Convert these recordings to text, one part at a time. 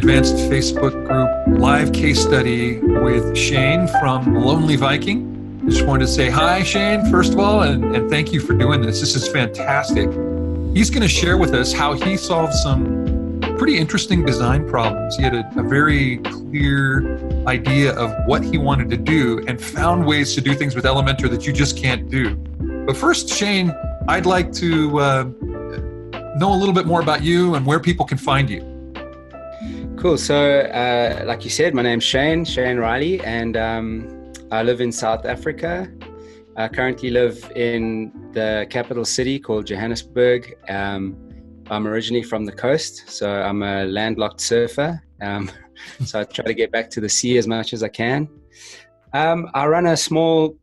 advanced Facebook group live case study with Shane from Lonely Viking. I just wanted to say hi, Shane, first of all, and thank you for doing this. This is fantastic. He's going to share with us how he solved some pretty interesting design problems. He had a very clear idea of what he wanted to do and found ways to do things with Elementor that you just can't do. But first, Shane, I'd like to know a little bit more about you and where people can find you. Cool. So, like you said, my name's Shane Riley, and I live in South Africa. I currently live in the capital city called Johannesburg. I'm originally from the coast, so I'm a landlocked surfer. So I try to get back to the sea as much as I can. I run a small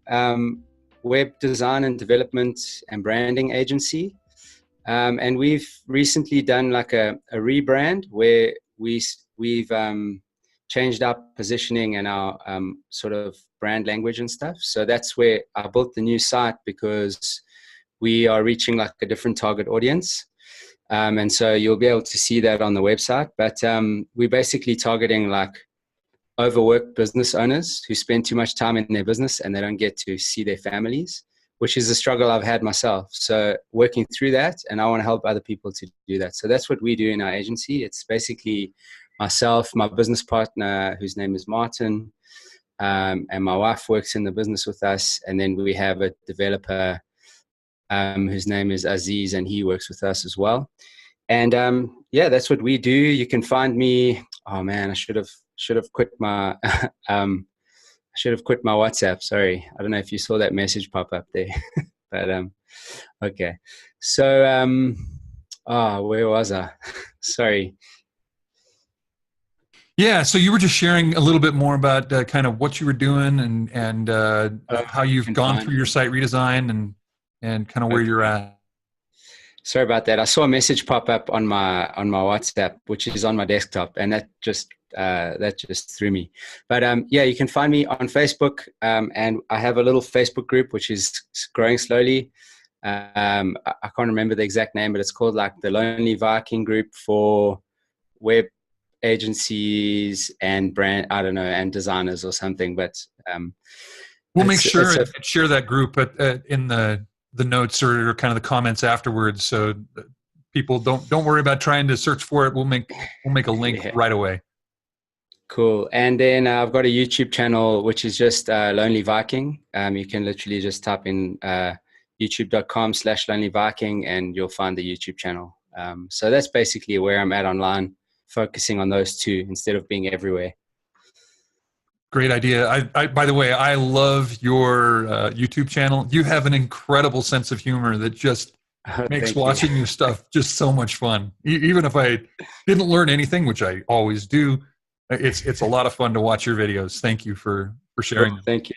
web design and development and branding agency. And we've recently done like a rebrand where we've changed our positioning and our sort of brand language and stuff. So that's where I built the new site, because we are reaching like a different target audience. And so you'll be able to see that on the website. But we're basically targeting like overworked business owners who spend too much time in their business and they don't get to see their families, which is a struggle I've had myself. So working through that, and I want to help other people to do that. So that's what we do in our agency. It's basically myself, my business partner, whose name is Martin, and my wife works in the business with us. And then we have a developer whose name is Aziz, and he works with us as well. And yeah, that's what we do. You can find me. Oh man, I should have quit my WhatsApp. Sorry. I don't know if you saw that message pop up there, but okay. So where was I? Sorry. Yeah, so you were just sharing a little bit more about kind of what you were doing and how you've gone through your site redesign and kind of where you're at. Sorry about that. I saw a message pop up on my WhatsApp, which is on my desktop, and that just threw me. But yeah, you can find me on Facebook, and I have a little Facebook group which is growing slowly. I can't remember the exact name, but it's called like the Lonely Viking group for web agencies and brand, I don't know, and designers or something. But we'll make sure and share that group in the notes or kind of the comments afterwards, so people don't worry about trying to search for it. We'll make a link right away. Cool. And then I've got a YouTube channel which is just Lonely Viking. You can literally just type in youtube.com/Lonely Viking and you'll find the YouTube channel. So that's basically where I'm at online, focusing on those two instead of being everywhere. Great idea. I by the way, I love your YouTube channel. You have an incredible sense of humor that just makes watching your stuff just so much fun. Even if I didn't learn anything, which I always do, it's a lot of fun to watch your videos. Thank you for sharing them. Thank you.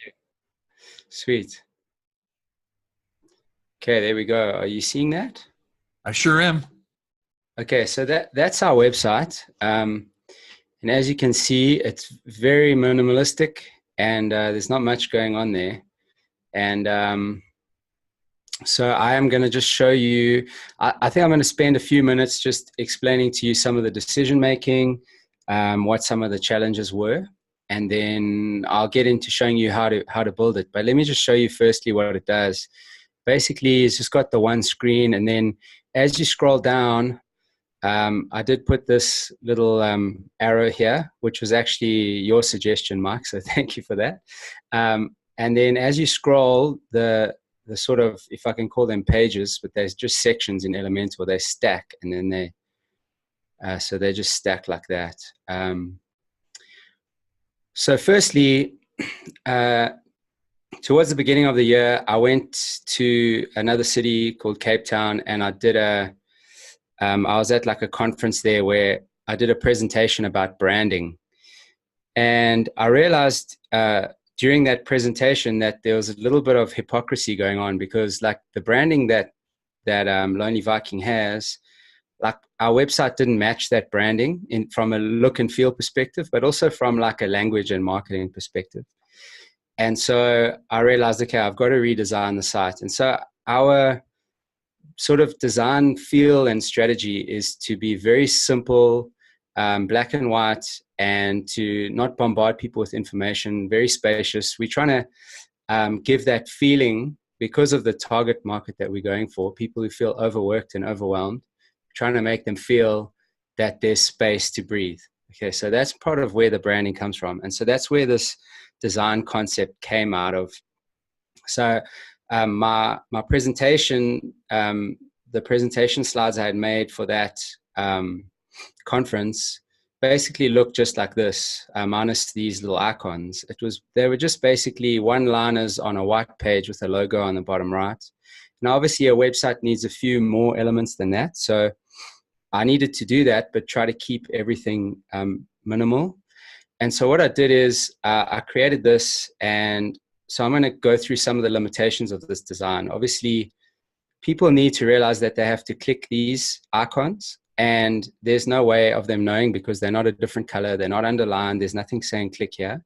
Sweet. Okay, there we go. Are you seeing that? I sure am. Okay, so that's our website. And as you can see, it's very minimalistic, and there's not much going on there. And so I am going to just show you, I think I'm going to spend a few minutes just explaining to you some of the decision making, what some of the challenges were, and then I'll get into showing you how to build it. But let me just show you firstly what it does. Basically, it's just got the one screen, and then as you scroll down, I did put this little arrow here, which was actually your suggestion, Mike, so thank you for that. And then as you scroll, the sort of, if I can call them pages, but there's just sections in Elementor, they stack, and then so they just stack like that. So firstly, towards the beginning of the year, I went to another city called Cape Town, and I did I was at like a conference there where I did a presentation about branding. And I realized during that presentation that there was a little bit of hypocrisy going on, because like the branding that Lonely Viking has, like our website didn't match that branding from a look and feel perspective, but also from like a language and marketing perspective. And so I realized, okay, I've got to redesign the site. And so our sort of design feel and strategy is to be very simple, black and white, and to not bombard people with information, very spacious. We're trying to give that feeling, because of the target market that we're going for, people who feel overworked and overwhelmed, trying to make them feel that there's space to breathe. Okay, so that's part of where the branding comes from. And so that's where this design concept came out of. So my presentation, the presentation slides I had made for that conference basically looked just like this, minus these little icons. They were just basically one-liners on a white page with a logo on the bottom right. Now, obviously, a website needs a few more elements than that. So I needed to do that, but try to keep everything minimal. And so what I did is I created this, and so I'm going to go through some of the limitations of this design. Obviously, people need to realize that they have to click these icons, and there's no way of them knowing because they're not a different color, they're not underlined, there's nothing saying click here.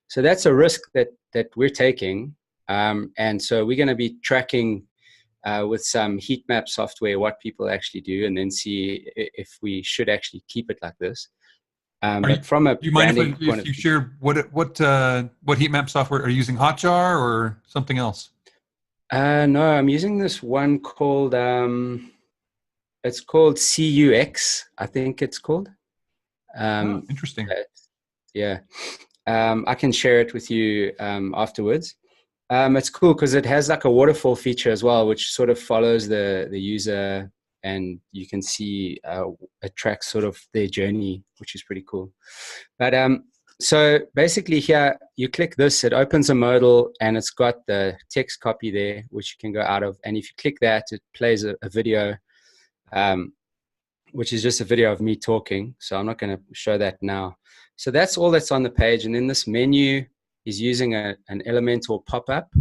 So that's a risk that we're taking. And so we're going to be tracking with some heat map software what people actually do, and then see if we should actually keep it like this. But from a do you mind if you share what heat map software are you using? Hotjar or something else? No, I'm using this one called it's called CUX, I think it's called. Interesting. Yeah, I can share it with you afterwards. It's cool because it has like a waterfall feature as well, which sort of follows the user, and you can see it tracks sort of their journey, which is pretty cool. But so basically here, you click this, it opens a modal, and it's got the text copy there, which you can go out of. And if you click that, it plays a video, which is just a video of me talking. So I'm not going to show that now. So that's all that's on the page. And then this menu is using an Elementor pop-up,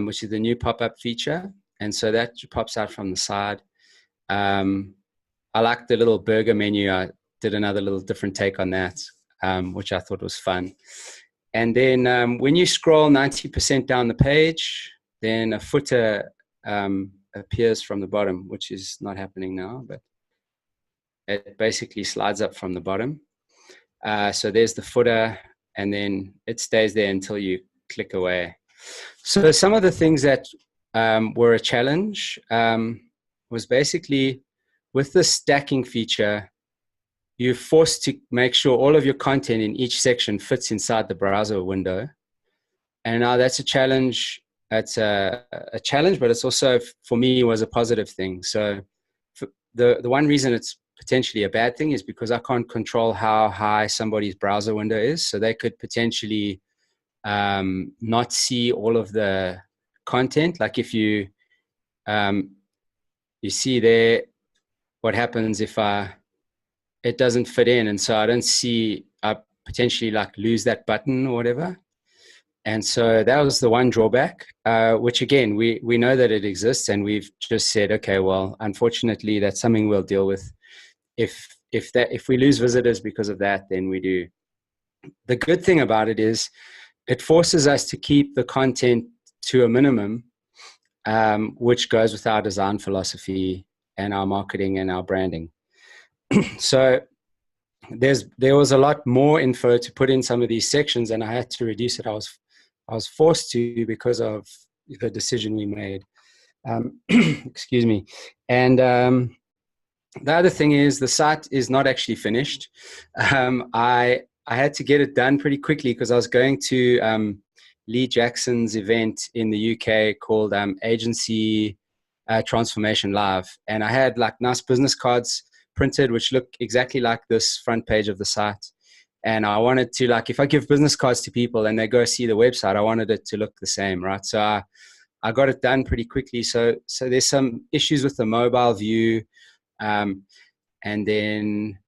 which is the new pop-up feature. And so that pops out from the side. I like the little burger menu. I did another little different take on that, which I thought was fun. And then when you scroll 90% down the page, then a footer appears from the bottom, which is not happening now, but it basically slides up from the bottom. So there's the footer, and then it stays there until you click away. So some of the things that were a challenge was basically with the stacking feature, you're forced to make sure all of your content in each section fits inside the browser window. And now that's a challenge. It's a challenge, but it's also, for me, was a positive thing. So the one reason it's potentially a bad thing is because I can't control how high somebody's browser window is. So they could potentially not see all of the content. Like if you see there what happens if it doesn't fit in, and so I don't see, I potentially like lose that button or whatever. And so that was the one drawback, which again, we know that it exists, and we've just said, okay, well, unfortunately, that's something we'll deal with. If we lose visitors because of that, then we do. The good thing about it is it forces us to keep the content to a minimum, which goes with our design philosophy and our marketing and our branding. So there was a lot more info to put in some of these sections, and I had to reduce it. I was forced to because of the decision we made. Excuse me. And the other thing is the site is not actually finished. I had to get it done pretty quickly because I was going to Lee Jackson's event in the UK called Agency Transformation Live. And I had like nice business cards printed, which look exactly like this front page of the site. And I wanted to, like, if I give business cards to people and they go see the website, I wanted it to look the same, right? So I got it done pretty quickly. So there's some issues with the mobile view. And then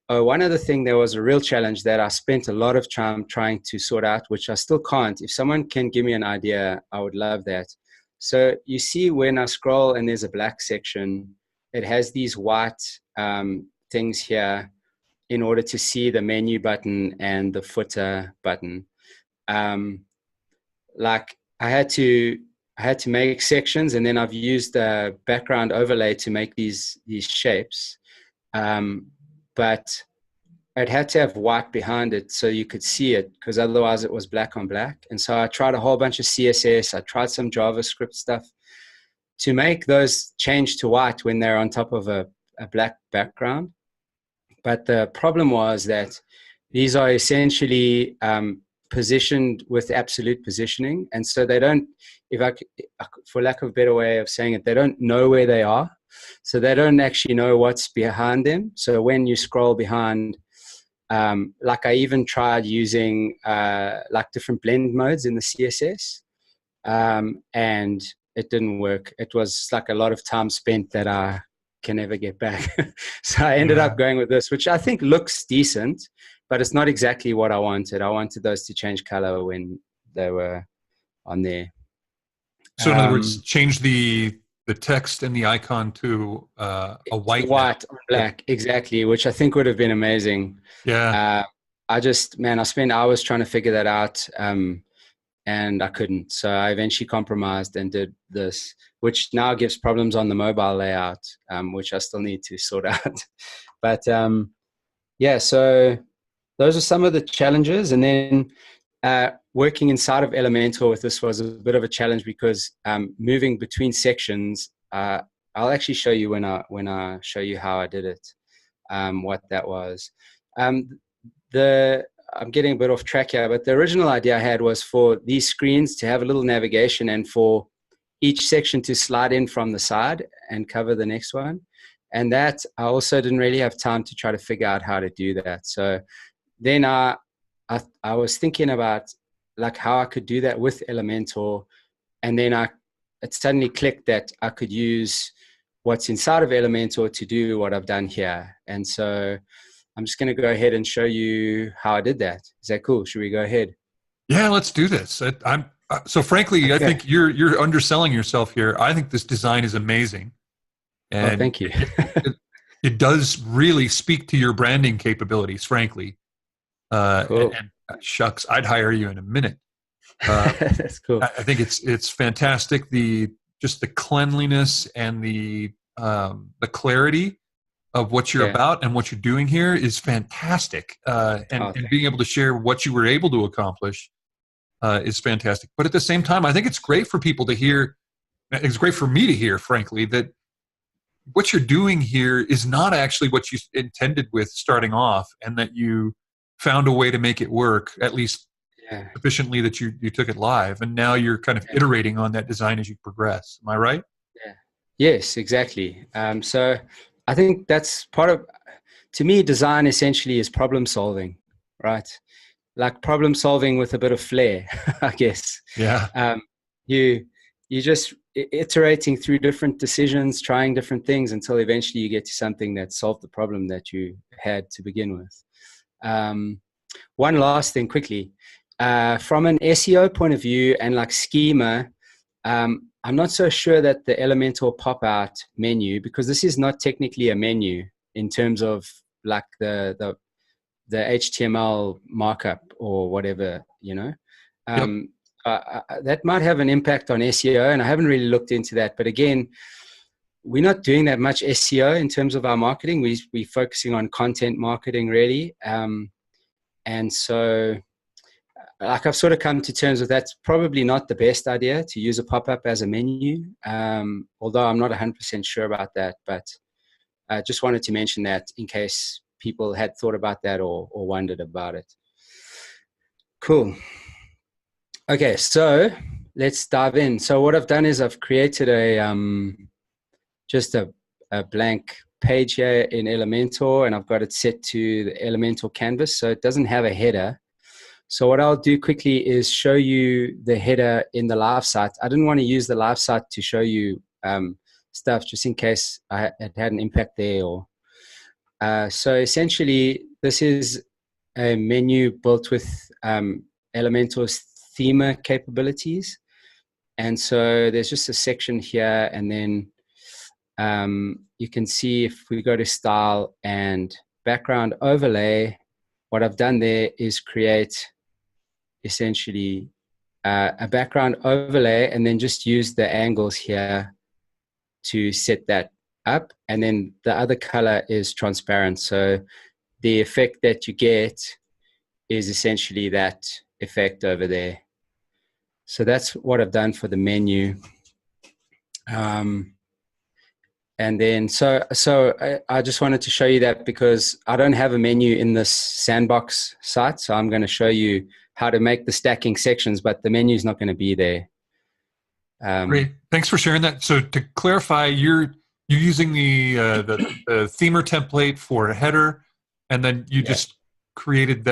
one other thing, there was a real challenge that I spent a lot of time trying to sort out, which I still can't. If someone can give me an idea, I would love that. So you see when I scroll and there's a black section, it has these white things here in order to see the menu button and the footer button. Like I had to make sections, and then I've used a background overlay to make these shapes. But it had to have white behind it so you could see it, because otherwise it was black on black. And so I tried a whole bunch of CSS. I tried some JavaScript stuff to make those change to white when they're on top of a black background. But the problem was that these are essentially positioned with absolute positioning. And so they don't, for lack of a better way of saying it, they don't know where they are. So they don't actually know what's behind them. So when you scroll behind, like I even tried using like different blend modes in the CSS, and it didn't work. It was like a lot of time spent that I can never get back. So I ended up going with this, which I think looks decent, but it's not exactly what I wanted. I wanted those to change color when they were on there. So in other words, change the text and the icon to a white on black, exactly, which I think would have been amazing. Yeah. I spent hours trying to figure that out, and I couldn't. So I eventually compromised and did this, which now gives problems on the mobile layout, which I still need to sort out. But yeah, so those are some of the challenges. And then working inside of Elementor with this was a bit of a challenge, because moving between sections, I'll actually show you when I show you how I did it, what that was. I'm getting a bit off track here, but the original idea I had was for these screens to have a little navigation, and for each section to slide in from the side and cover the next one. And that I also didn't really have time to try to figure out how to do that. So then I was thinking about like how I could do that with Elementor, and then it suddenly clicked that I could use what's inside of Elementor to do what I've done here. And so I'm just going to go ahead and show you how I did that. Is that cool? Should we go ahead? Yeah, let's do this. So frankly, okay. I think you're underselling yourself here. I think this design is amazing. And thank you. it does really speak to your branding capabilities, frankly. Cool. And shucks, I'd hire you in a minute. That's cool. I think it's fantastic. Just the cleanliness and the clarity of what you're about and what you're doing here is fantastic. And being able to share what you were able to accomplish is fantastic. But at the same time, I think it's great for people to hear. It's great for me to hear, frankly, that what you're doing here is not actually what you intended with starting off, and that you found a way to make it work, at least sufficiently that you took it live. And now you're kind of iterating on that design as you progress. Am I right? Yeah. Yes, exactly. So I think that's part of, to me, design essentially is problem solving, right? Like problem solving with a bit of flair, I guess. Yeah. You just iterating through different decisions, trying different things until eventually you get to something that solved the problem that you had to begin with. One last thing quickly, from an SEO point of view and like schema, I'm not so sure that the Elementor pop-out menu, because this is not technically a menu in terms of like the HTML markup or whatever, you know. That might have an impact on SEO, and I haven't really looked into that. But again, we're not doing that much SEO in terms of our marketing. We're focusing on content marketing, really. And so like I've sort of come to terms with that's probably not the best idea to use a pop-up as a menu, although I'm not 100% sure about that. But I just wanted to mention that in case people had thought about that or wondered about it. Cool. Okay, so let's dive in. So what I've done is I've created just a blank page here in Elementor, and I've got it set to the Elementor canvas, so it doesn't have a header. So what I'll do quickly is show you the header in the live site. I didn't want to use the live site to show you stuff just in case it had an impact there. So essentially, this is a menu built with Elementor's theme capabilities. And so there's just a section here, and then you can see if we go to style and background overlay, what I've done there is create essentially a background overlay, and then just use the angles here to set that up. And then the other color is transparent. So the effect that you get is essentially that effect over there. So that's what I've done for the menu. And then, so I just wanted to show you that because I don't have a menu in this sandbox site. So I'm going to show you how to make the stacking sections, but the menu is not going to be there. Great. Thanks for sharing that. So to clarify, you're using the themer template for a header, and then you just created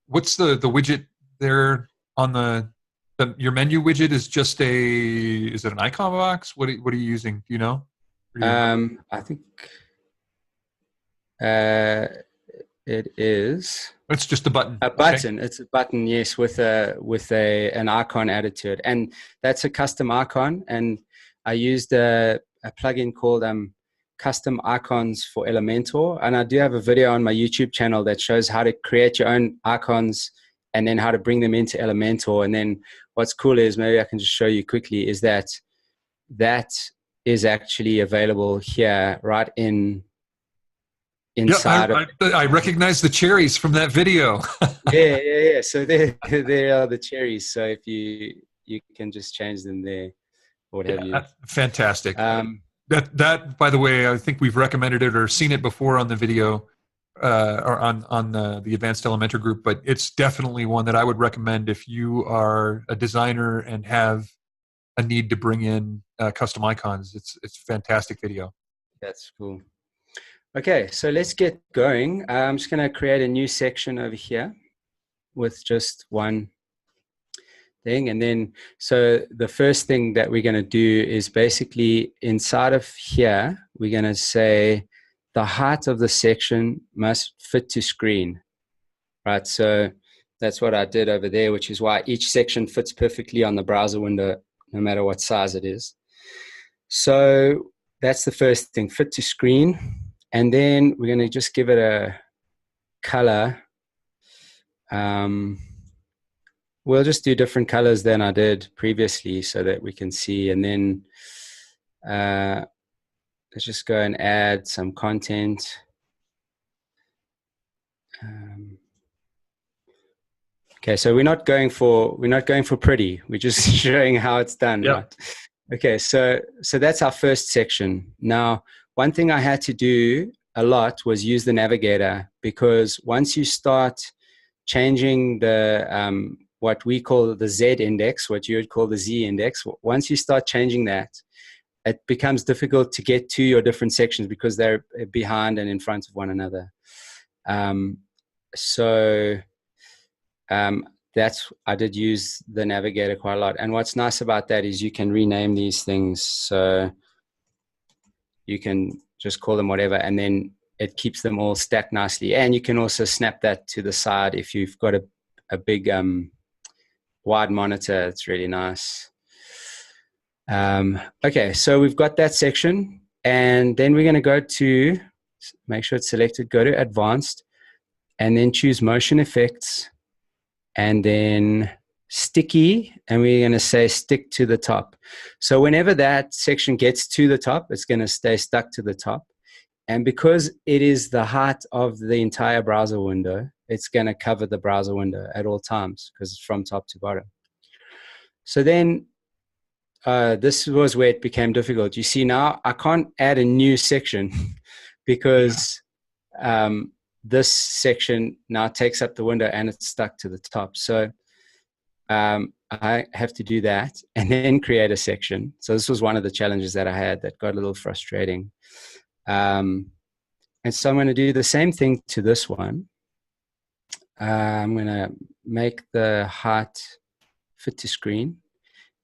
what's the widget there on your menu widget is just is it an icon box? What are you using? Do you know? I think it is. It's just a button. A button. Okay. It's a button, yes, with an icon added to it, and that's a custom icon. And I used a plugin called Custom Icons for Elementor, and I do have a video on my YouTube channel that shows how to create your own icons and then how to bring them into Elementor. And then what's cool is, maybe I can just show you quickly, is that is actually available here right inside. I recognize the cherries from that video. yeah. So there are the cherries. So if you can just change them there, or what have you. Fantastic. That by the way, I think we've recommended it or seen it before on the video or on the Advanced Elementor group, but it's definitely one that I would recommend if you are a designer and have a need to bring in custom icons. It's a fantastic video. That's cool. Okay, so let's get going. I'm just going to create a new section over here with just one thing. And then, so the first thing that we're going to do is basically inside of here, we're going to say the height of the section must fit to screen, right? So that's what I did over there, which is why each section fits perfectly on the browser window, no matter what size it is. So that's the first thing, fit to screen. And then we're going to just give it a color. We'll just do different colors than I did previously so that we can see. And then let's just go and add some content. Okay, so we're not going for pretty. We're just showing how it's done. Yep. Right? Okay, so that's our first section. Now, one thing I had to do a lot was use the navigator, because once you start changing the what we call the Z index, what you would call the Z index, once you start changing that, it becomes difficult to get to your different sections because they're behind and in front of one another. I did use the navigator quite a lot. And what's nice about that is you can rename these things. So you can just call them whatever, and then it keeps them all stacked nicely. And you can also snap that to the side if you've got a big wide monitor. It's really nice. Okay, so we've got that section, and then we're going to go to, make sure it's selected, go to advanced, and then choose motion effects, and then sticky, and we're going to say stick to the top. So whenever that section gets to the top, it's going to stay stuck to the top. And because it is the height of the entire browser window, it's going to cover the browser window at all times because it's from top to bottom. So then this was where it became difficult. You see, now I can't add a new section because this section now takes up the window and it's stuck to the top. So I have to do that and then create a section. So this was one of the challenges that I had that got a little frustrating. And so I'm going to do the same thing to this one. I'm going to make the height fit to screen,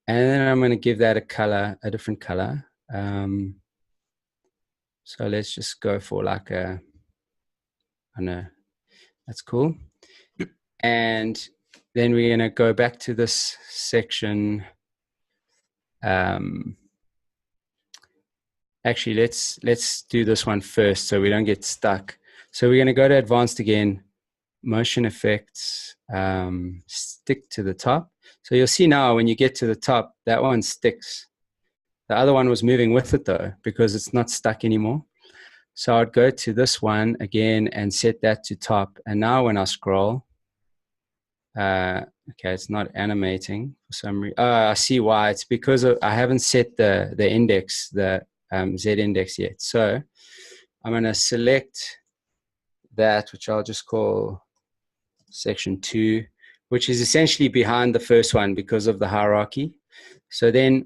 and then I'm going to give that a different color. So let's just go for like I know, that's cool. Yep. And then we're going to go back to this section. Actually, let's do this one first so we don't get stuck. So we're going to go to advanced again, motion effects, stick to the top. So you'll see now when you get to the top, that one sticks. The other one was moving with it though, because it's not stuck anymore. So I'd go to this one again and set that to top. And now when I scroll, okay, it's not animating for some reason. Oh, I see why. It's because I haven't set the index, the Z index yet. So I'm going to select that, which I'll just call section 2, which is essentially behind the first one because of the hierarchy. So then,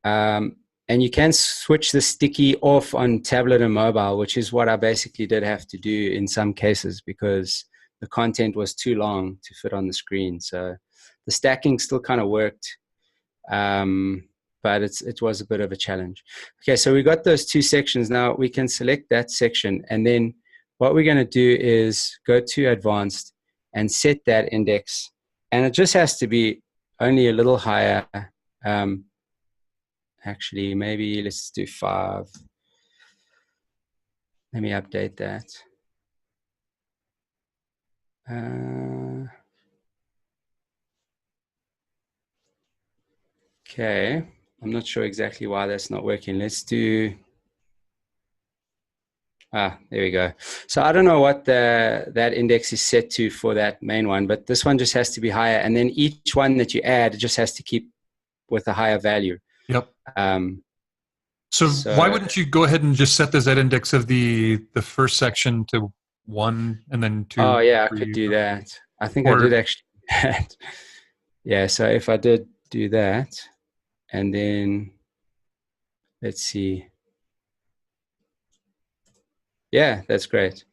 and you can switch the sticky off on tablet and mobile, which is what I basically did have to do in some cases because the content was too long to fit on the screen. So the stacking still kind of worked, but it was a bit of a challenge. Okay, so we got those 2 sections. Now we can select that section, and then what we're going to do is go to advanced and set that index, and it just has to be only a little higher. Actually, maybe let's do 5. Let me update that. Okay, I'm not sure exactly why that's not working. Let's do, there we go. So I don't know what that index is set to for that main one, but this one just has to be higher. And then each one that you add just has to keep with a higher value. Yep. So why wouldn't you go ahead and just set the Z index of the first section to 1 and then 2? Oh yeah, I could do that. I think I did actually do that. Yeah, so if I did do that, and then let's see. Yeah, that's great.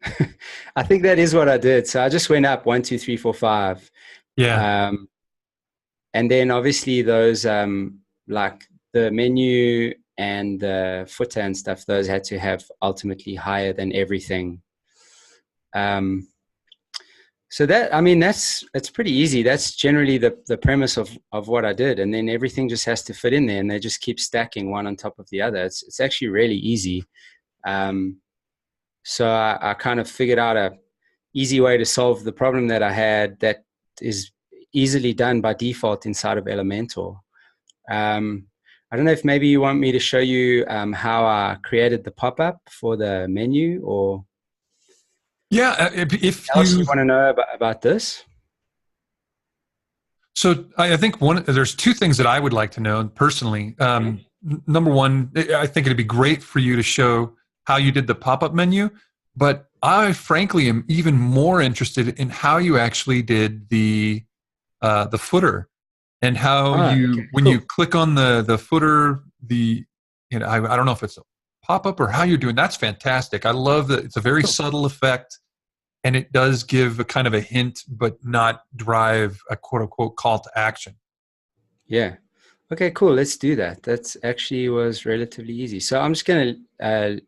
I think that is what I did. So I just went up 1, 2, 3, 4, 5. Yeah. And then obviously those like the menu and the footer and stuff, those had to have ultimately higher than everything. So that, I mean, it's pretty easy. That's generally the premise of what I did. And then everything just has to fit in there, and they just keep stacking one on top of the other. It's actually really easy. So I kind of figured out a easy way to solve the problem that I had that is easily done by default inside of Elementor. I don't know if maybe you want me to show you how I created the pop-up for the menu, or yeah, if you want to know about this. So I think there's 2 things that I would like to know personally. Number one, I think it'd be great for you to show how you did the pop-up menu, but I frankly am even more interested in how you actually did the footer, and how when you click on the footer, I don't know if it's a pop-up or how you're doing. That's fantastic. I love that it's a very subtle effect, and it does give a kind of a hint, but not drive a quote-unquote call to action. Yeah. Okay, cool. Let's do that. That actually was relatively easy. So I'm just going to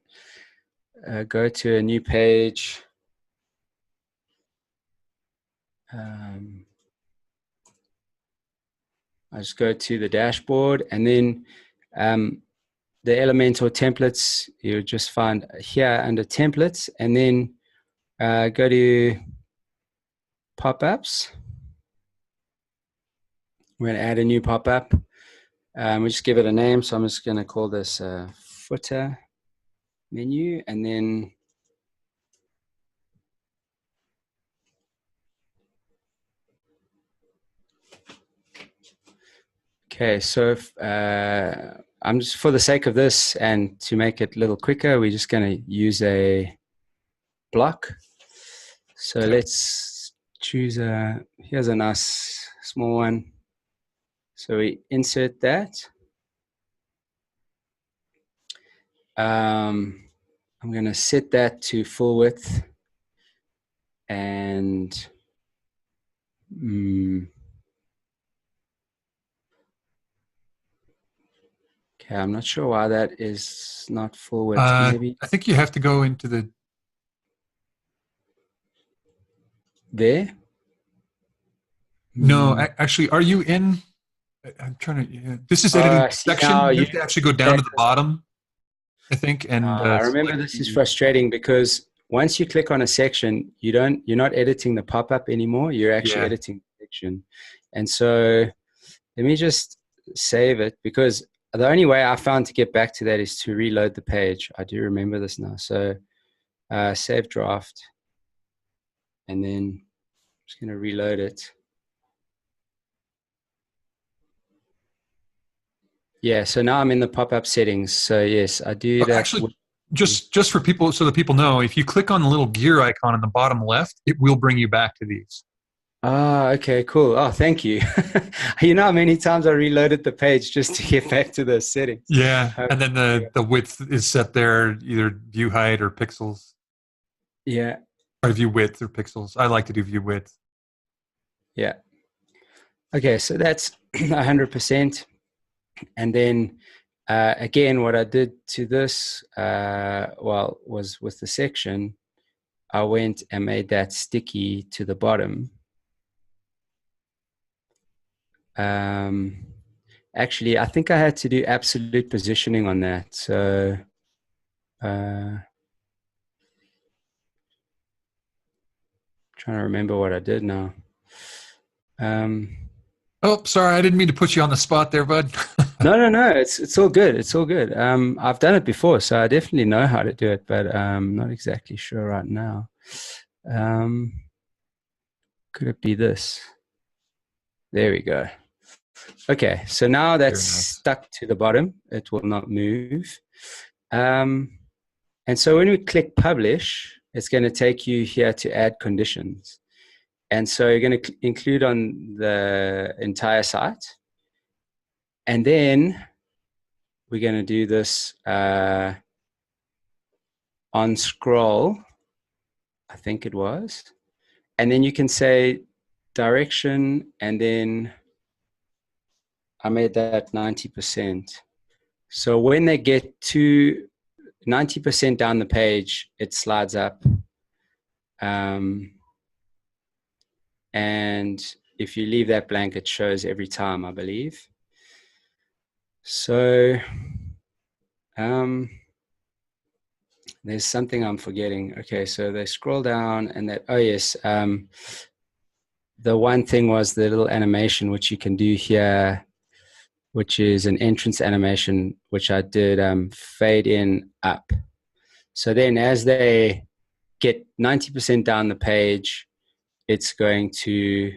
go to a new page. I just go to the dashboard, and then the Elementor templates, you just find here under templates, and then go to pop-ups. We're going to add a new pop-up. We just give it a name. So I'm just going to call this footer menu, and then okay, so I'm just, for the sake of this and to make it a little quicker, we're just going to use a block. So let's choose here's a nice small one. So we insert that. I'm going to set that to full width, and okay, I'm not sure why that is not full width. Maybe I think you have to go into the there. No, actually, are you in? I'm trying to. This is editing section. You have to actually go down to the bottom, I think. And I remember this is frustrating because once you click on a section, you're not editing the pop-up anymore. You're actually editing the section. And so let me just save it, because the only way I found to get back to that is to reload the page. I do remember this now. So save draft, and then I'm just going to reload it. Yeah, so now I'm in the pop-up settings. So yes, I do that. Actually, just for people, so that people know, if you click on the little gear icon in the bottom left, it will bring you back to these. Ah, okay, cool. Oh, thank you. You know how many times I reloaded the page just to get back to those settings. Yeah, and then the width is set there, either view height or pixels, Yeah, or view width or pixels. I like to do view width. yeah. Okay, so that's 100%. And then again, what I did to this, was with the section, I went and made that sticky to the bottom. Actually, I think I had to do absolute positioning on that. So trying to remember what I did now. Oh, sorry, I didn't mean to put you on the spot there, bud. No. It's all good. It's all good. I've done it before, so I definitely know how to do it, but I'm not exactly sure right now. Could it be this? There we go. Okay, so now that's stuck to the bottom. It will not move. And so when we click publish, it's going to take you here to add conditions. And so you're going to include on the entire site. And then we're going to do this on scroll, I think it was. And then you can say direction, and then I made that 90%. So when they get to 90% down the page, it slides up. And if you leave that blank, it shows every time, I believe. So there's something I'm forgetting. Okay, so they scroll down and that, oh yes, the one thing was the little animation, which you can do here, which is an entrance animation, which I did fade in up. So then as they get 90% down the page, it's going to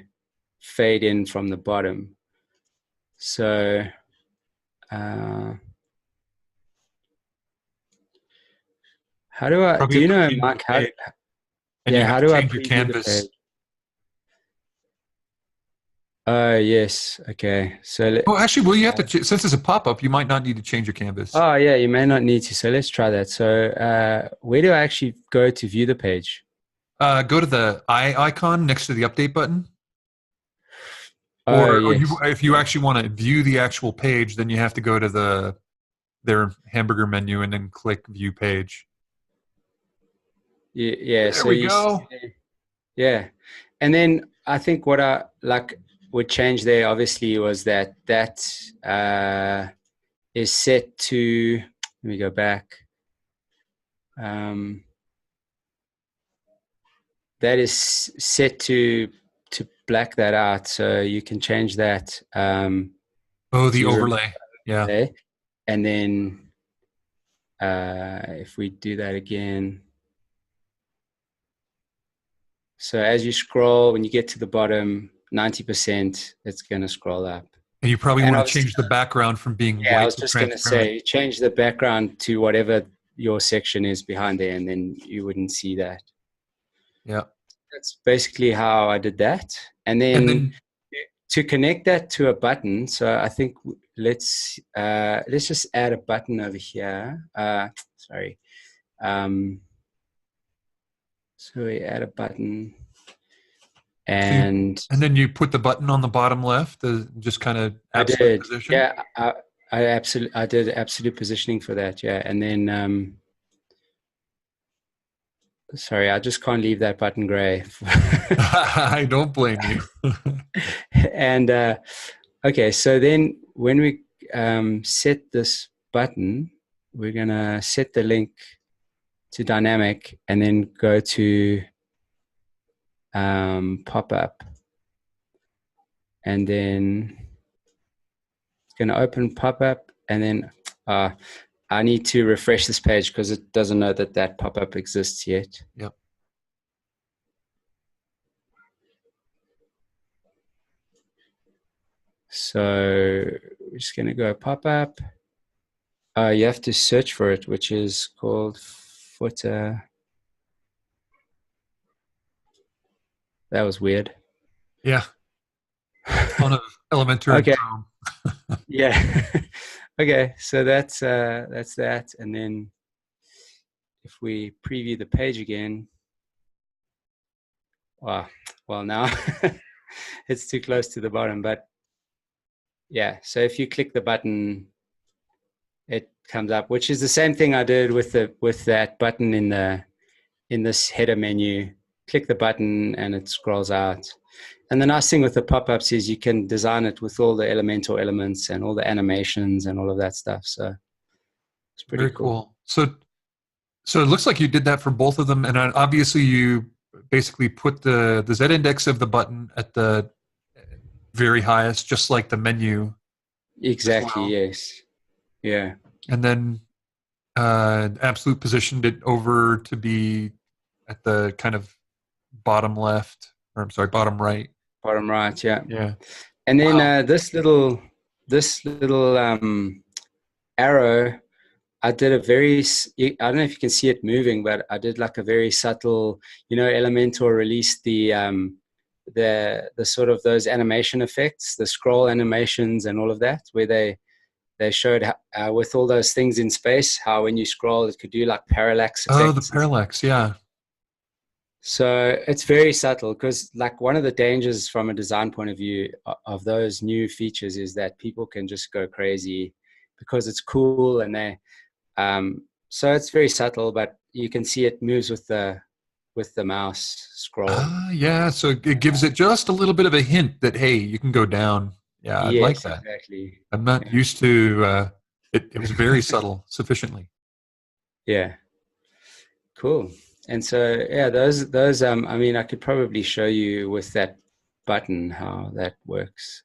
fade in from the bottom. So how do I, do you know, Mike, how do I preview the page? Yes. Okay. So actually, well, you have to, since it's a pop-up, you might not need to change your canvas. Oh yeah, you may not need to. So let's try that. So where do I actually go to view the page? Go to the eye icon next to the update button. Or yes. if you actually want to view the actual page, then you have to go to their hamburger menu and then click view page. Yeah. There we go. Yeah. And then I think what I would change there obviously was that is set to, let me go back. That is set to black that out, so you can change that. The overlay. Yeah. And then if we do that again, so as you scroll, when you get to the bottom, 90%, it's going to scroll up. And you probably want to change the background from being white to transparent. I was just going to say, change the background to whatever your section is behind there, and then you wouldn't see that. Yeah. That's basically how I did that. And then to connect that to a button, so I think let's just add a button over here. Sorry. So we add a button, and then you put the button on the bottom left, just kind of absolute position. Yeah, I did absolute positioning for that. Yeah, and then sorry, I just can't leave that button gray. I don't blame you. And okay, so then when we set this button, we're gonna set the link to dynamic, and then go to pop up, and then it's gonna open pop up, And then I need to refresh this page because it doesn't know that that pop-up exists yet. Yep. So we're just going to go pop-up. You have to search for it, which is called footer. That was weird. Yeah. Ton of Elementor Okay. Pro. Yeah. Okay. So that's that. And then if we preview the page again, well now it's too close to the bottom, but yeah. So if you click the button, it comes up, which is the same thing I did with that button in this header menu. Click the button and it scrolls out. And the nice thing with the pop-ups is you can design it with all the Elementor elements and all the animations and all of that stuff. So it's pretty cool. So it looks like you did that for both of them, and obviously you basically put the Z index of the button at the very highest, just like the menu. Exactly. Well. Yes. Yeah. And then absolute positioned it over to be at the kind of bottom left, or I'm sorry, bottom right. Bottom right. Yeah. Yeah. And then this little arrow, I did a very, I don't know if you can see it moving, but I did like a very subtle, Elementor released the sort of those animation effects, the scroll animations and all of that, where they showed with all those things in space, how when you scroll, it could do like parallax effects. Oh, the parallax. Yeah. So it's very subtle because like one of the dangers from a design point of view of those new features is that people can just go crazy because it's cool and they so it's very subtle, but you can see it moves with the mouse scroll. Yeah, so it gives it just a little bit of a hint that, hey, you can go down. Yeah, I'd like that. Exactly. I'm not used to it was very subtle, sufficiently. Yeah. Cool. And so, yeah, those, I mean, I could probably show you with that button how that works.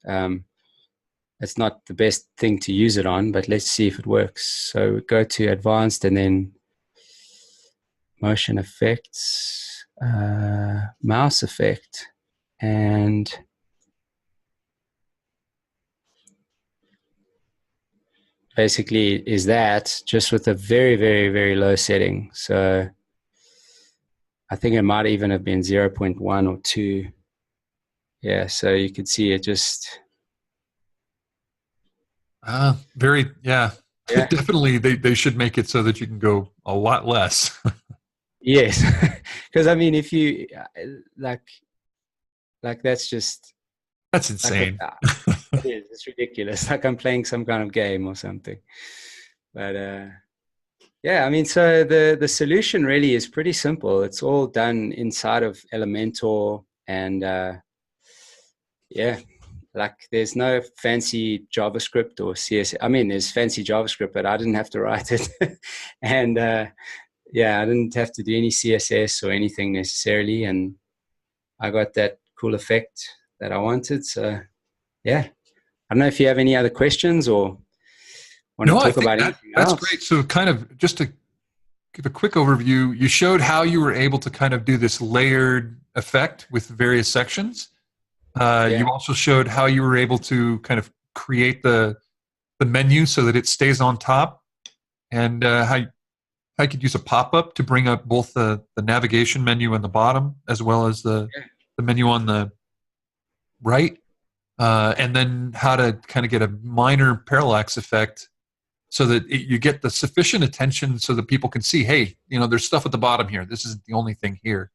It's not the best thing to use it on, but let's see if it works. So go to advanced and then motion effects, mouse effect, and basically is that just with a very, very, very low setting. So I think it might even have been 0.1 or 2. Yeah, so you could see it just. Very, yeah. Definitely, they should make it so that you can go a lot less. Yes, because I mean, if you like that's just. That's insane. It is. It's ridiculous. Like I'm playing some kind of game or something. But yeah, I mean, so the solution really is pretty simple. It's all done inside of Elementor, and yeah, like there's no fancy JavaScript or CSS. I mean, there's fancy JavaScript, but I didn't have to write it, and yeah, I didn't have to do any CSS or anything necessarily, and I got that cool effect that I wanted. So yeah, I don't know if you have any other questions or want to talk about anything else. That's great. So kind of just to give a quick overview, you showed how you were able to kind of do this layered effect with various sections. You also showed how you were able to kind of create the menu so that it stays on top, and how you could use a pop-up to bring up both the navigation menu on the bottom as well as the menu on the right, and then how to kind of get a minor parallax effect so that you get the sufficient attention so that people can see, hey, there's stuff at the bottom here. This isn't the only thing here.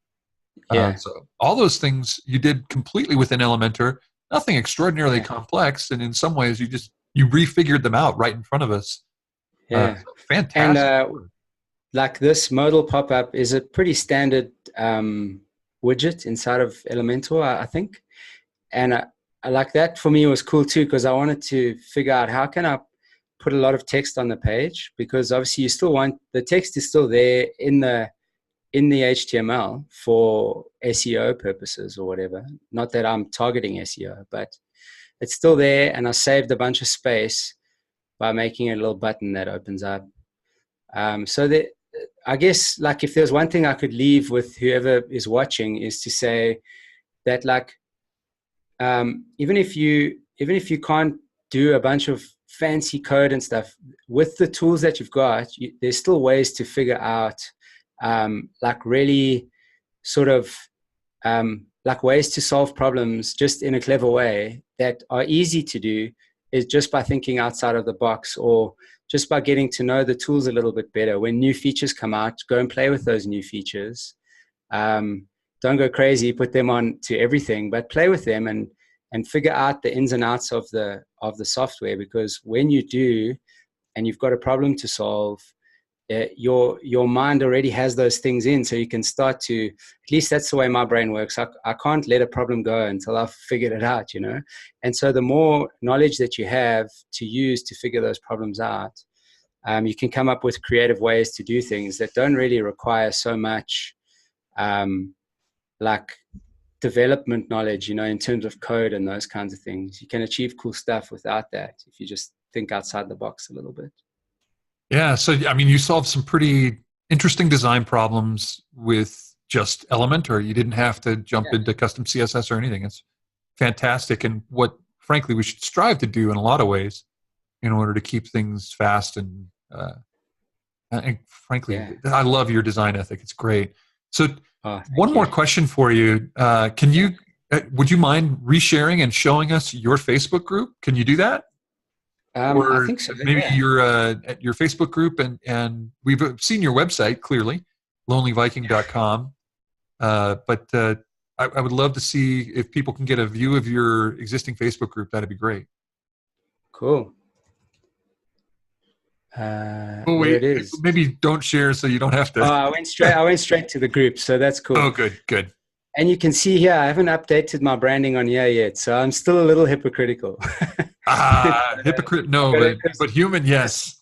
So all those things you did completely within Elementor, nothing extraordinarily complex, and in some ways you refigured them out right in front of us. So fantastic. And like this modal pop-up is a pretty standard widget inside of Elementor, I think. And I like that. For me, it was cool too, because I wanted to figure out how can I put a lot of text on the page, because obviously you still want the text is still there in the HTML for SEO purposes or whatever. Not that I'm targeting SEO, but it's still there, and I saved a bunch of space by making a little button that opens up. So that, I guess, like, if there's one thing I could leave with whoever is watching, is to say that, like, even if you can't do a bunch of fancy code and stuff, with the tools that you've got, there's still ways to figure out, like, really sort of like ways to solve problems just in a clever way that are easy to do, is just by thinking outside of the box, or just by getting to know the tools a little bit better. When new features come out, go and play with those new features. Don't go crazy, put them on to everything, but play with them and figure out the ins and outs of the software. Because when you do, and you've got a problem to solve, your mind already has those things in, so you can start to, at least that's the way my brain works. I can't let a problem go until I've figured it out, you know. And so the more knowledge that you have to use to figure those problems out, you can come up with creative ways to do things that don't really require so much like development knowledge, you know, in terms of code and those kinds of things. You can achieve cool stuff without that if you just think outside the box a little bit. Yeah. So, I mean, you solved some pretty interesting design problems with just Elementor. You didn't have to jump into custom CSS or anything. It's fantastic. And what, frankly, we should strive to do in a lot of ways in order to keep things fast. And frankly, I love your design ethic. It's great. So one more question for you. Can you, would you mind resharing and showing us your Facebook group? Can you do that? Or I think so. Maybe your Facebook group, and we've seen your website clearly, lonelyviking.com. But I would love to see if people can get a view of your existing Facebook group. That'd be great. Cool. Oh wait, it is. Maybe don't share so you don't have to. I went straight to the group, so that's cool. Oh, good. And you can see here, I haven't updated my branding on here yet, so I'm still a little hypocritical. Hypocrite, no, but human, yes.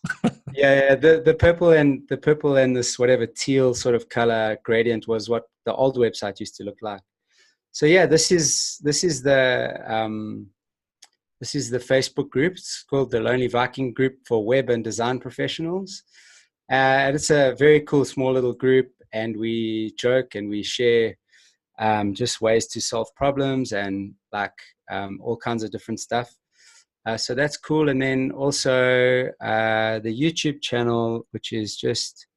Yeah. The purple and this whatever teal sort of color gradient was what the old website used to look like. So yeah, this is the Facebook group. It's called the Lonely Viking Group for Web and Design Professionals. And it's a very cool small little group, and we joke and we share just ways to solve problems and like all kinds of different stuff. So that's cool. And then also the YouTube channel, which is just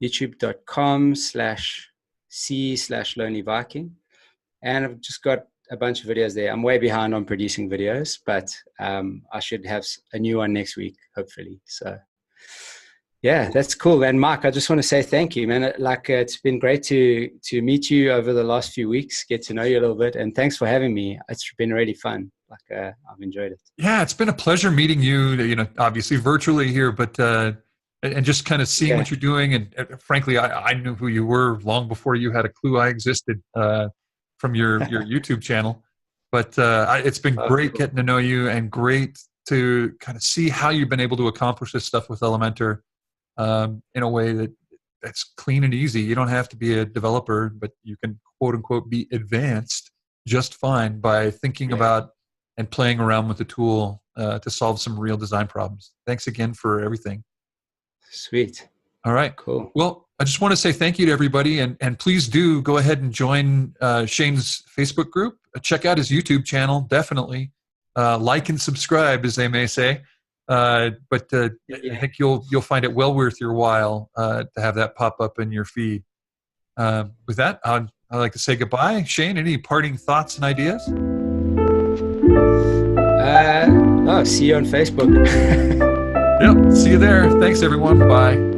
youtube.com/c/Lonely Viking. And I've just got a bunch of videos there. I'm way behind on producing videos, but I should have a new one next week, hopefully. So yeah, that's cool. And Mark, I just want to say thank you, man. Like, it's been great to meet you over the last few weeks, get to know you a little bit, and thanks for having me. It's been really fun. Like, I've enjoyed it. Yeah, it's been a pleasure meeting you. You know, obviously virtually here, but and just kind of seeing what you're doing. And frankly, I knew who you were long before you had a clue I existed from your YouTube channel. But it's been great getting to know you, and great to kind of see how you've been able to accomplish this stuff with Elementor. In a way that's clean and easy. You don't have to be a developer, but you can quote unquote be advanced just fine by thinking about and playing around with the tool to solve some real design problems. Thanks again for everything. Sweet. All right. Cool. Well, I just want to say thank you to everybody, and please do go ahead and join Shane's Facebook group. Check out his YouTube channel, definitely. Like and subscribe, as they may say. But I think you'll find it well worth your while to have that pop up in your feed. With that, I'd like to say goodbye. Shane, any parting thoughts and ideas? See you on Facebook. Yep, see you there. Thanks, everyone. Bye.